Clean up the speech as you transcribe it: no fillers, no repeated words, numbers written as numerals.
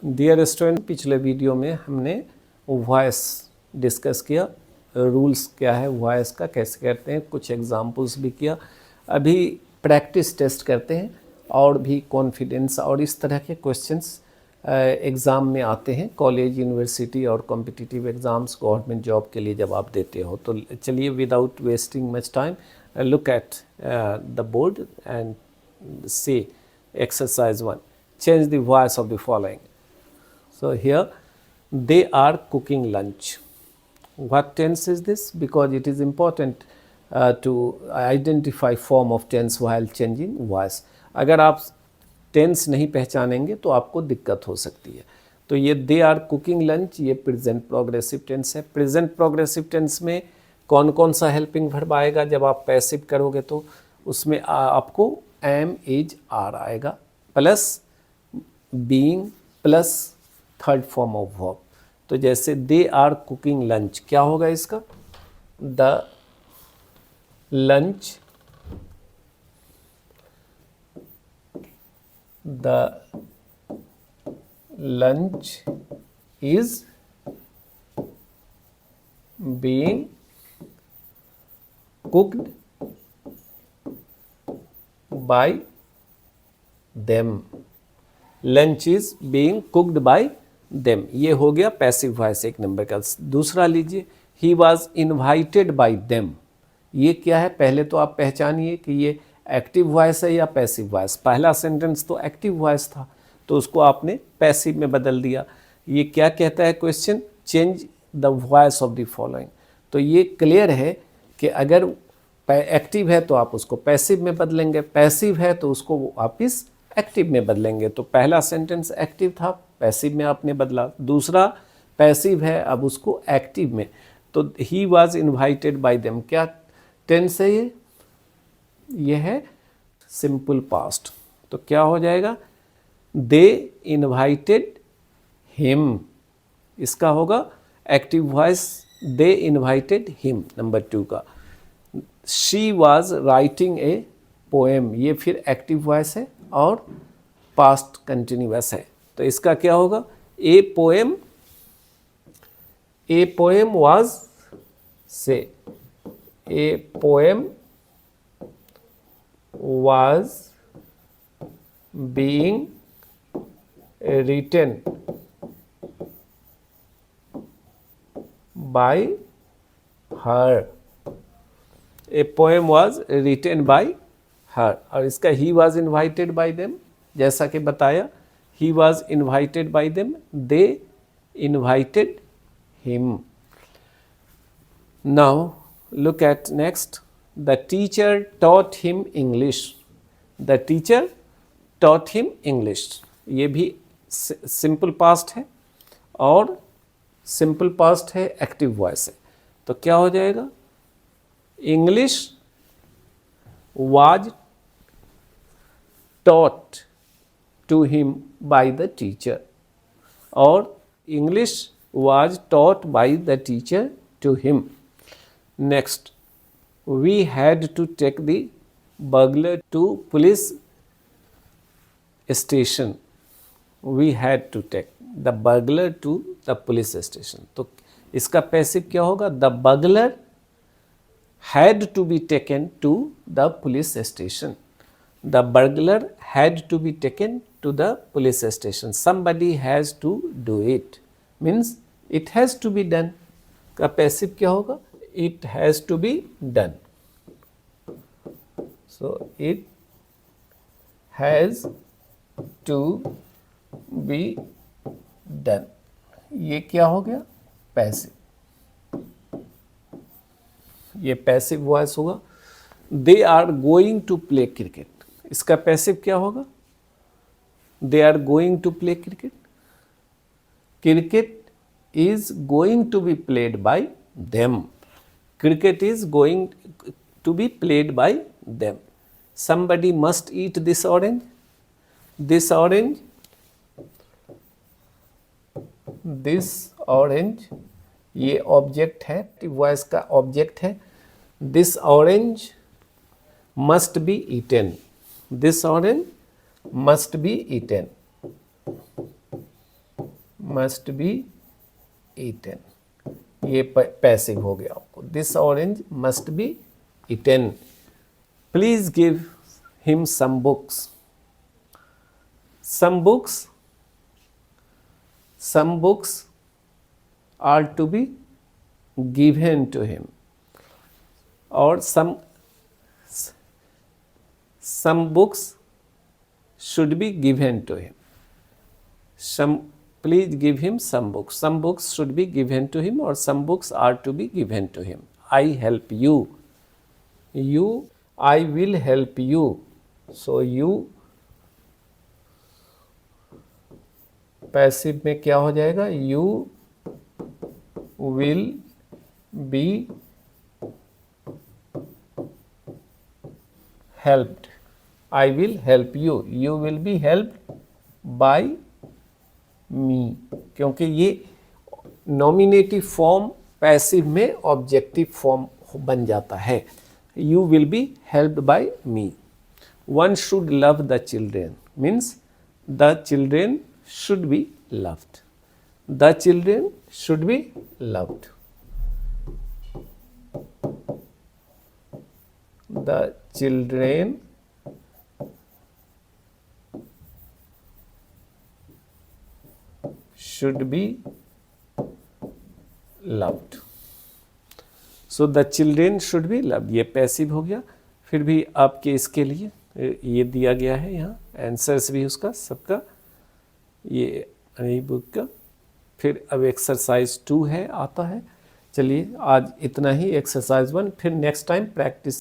Dear student, पिछले video में हमने वॉइस डिस्कस किया, रूल्स क्या है वॉइस का, कैसे करते हैं, कुछ एग्जांपल्स भी किया। अभी प्रैक्टिस टेस्ट करते हैं और भी कॉन्फिडेंस और इस तरह के क्वेश्चंस एग्ज़ाम में आते हैं, कॉलेज, यूनिवर्सिटी और कॉम्पिटिटिव एग्ज़ाम्स, गवर्नमेंट जॉब के लिए जब आप देते हो। तो चलिए without wasting much time look at the board and see exercise 1. Change the voice of the following. So here they are cooking lunch. What tense is this? Because it is important to identify form of tense while changing voice. अगर आप tense नहीं पहचानेंगे तो आपको दिक्कत हो सकती है। तो ये दे आर कुकिंग लंच, ये प्रेजेंट प्रोग्रेसिव टेंस है। प्रेजेंट प्रोग्रेसिव टेंस में कौन कौन सा हेल्पिंग वर्ब आएगा? जब आप पैसिव करोगे तो उसमें आपको एम, इज, आर आएगा plus being plus third form of verb. तो जैसे दे आर कुकिंग लंच, क्या होगा इसका? The lunch, the lunch is being cooked by them. Lunch is being cooked by them. ये हो गया पैसिव वॉइस एक नंबर का। दूसरा लीजिए, he was invited by them. ये क्या है? पहले तो आप पहचानिए कि ये एक्टिव वॉइस है या पैसिव वॉइस। पहला सेंटेंस तो एक्टिव वॉइस था तो उसको आपने पैसिव में बदल दिया। ये क्या कहता है question? Change the voice of the following. तो ये क्लियर है कि अगर एक्टिव है तो आप उसको पैसिव में बदलेंगे, पैसिव है तो उसको वापिस एक्टिव में बदलेंगे। तो पहला सेंटेंस एक्टिव था, पैसिव में आपने बदला। दूसरा पैसिव है, अब उसको एक्टिव में। तो ही वॉज इन्वाइटेड बाय देम, क्या टेंस है ये? ये है सिंपल पास्ट। तो क्या हो जाएगा? दे इन्वाइटेड हिम, इसका होगा एक्टिव वॉइस, दे इन्वाइटेड हिम नंबर 2 का। She was writing a poem, ये फिर एक्टिव वॉइस है और पास्ट कंटिन्यूअस है। तो इसका क्या होगा? ए poem was, say a poem was being written by her. A poem was written by her. और इसका he was invited by them, जैसा कि बताया, he was invited by them, they invited him. Now look at next, the teacher taught him English. The teacher taught him English, ये भी simple past है और simple past है, active voice है। तो क्या हो जाएगा? English was taught to him by the teacher, or English was taught by the teacher to him. Next, we had to take the burglar to police station. We had to take the burglar to the police station. तो इसका passive क्या होगा? The burglar had to be taken to the police station. The burglar had to be taken to the police station. Somebody has to do it. Means it has to be done. का passive क्या होगा? It has to be done. So it has to be done. ये क्या हो गया? Passive. ये passive voice होगा। They are going to play cricket, इसका पैसिव क्या होगा? They are going to play cricket. Cricket is going to be played by them. Cricket is going to be played by them. Somebody must eat this orange. This orange, this orange ये object है, voice का object है। This orange must be eaten. This orange must be eaten. Must be eaten, ये passive हो गया आपको। This orange must be eaten. Please give him some books. some books are to be given to him, or some books should be given to him. Please give him some books. Some books should be given to him, or some books are to be given to him. I help you. I will help you. So you passive में क्या हो जाएगा? You will be helped. I will help you. You will be helped by me. क्योंकि ये nominative form passive में objective form बन जाता है। You will be helped by me. One should love the children means the children should be loved. The children should be loved. The children should be loved. So the children should be loved. ये passive हो गया। फिर भी आपके इसके लिए ये दिया गया है यहाँ आंसर्स भी उसका सबका, ये बुक का। फिर अब एक्सरसाइज 2 है आता है। चलिए आज इतना ही एक्सरसाइज 1, फिर नेक्स्ट टाइम प्रैक्टिस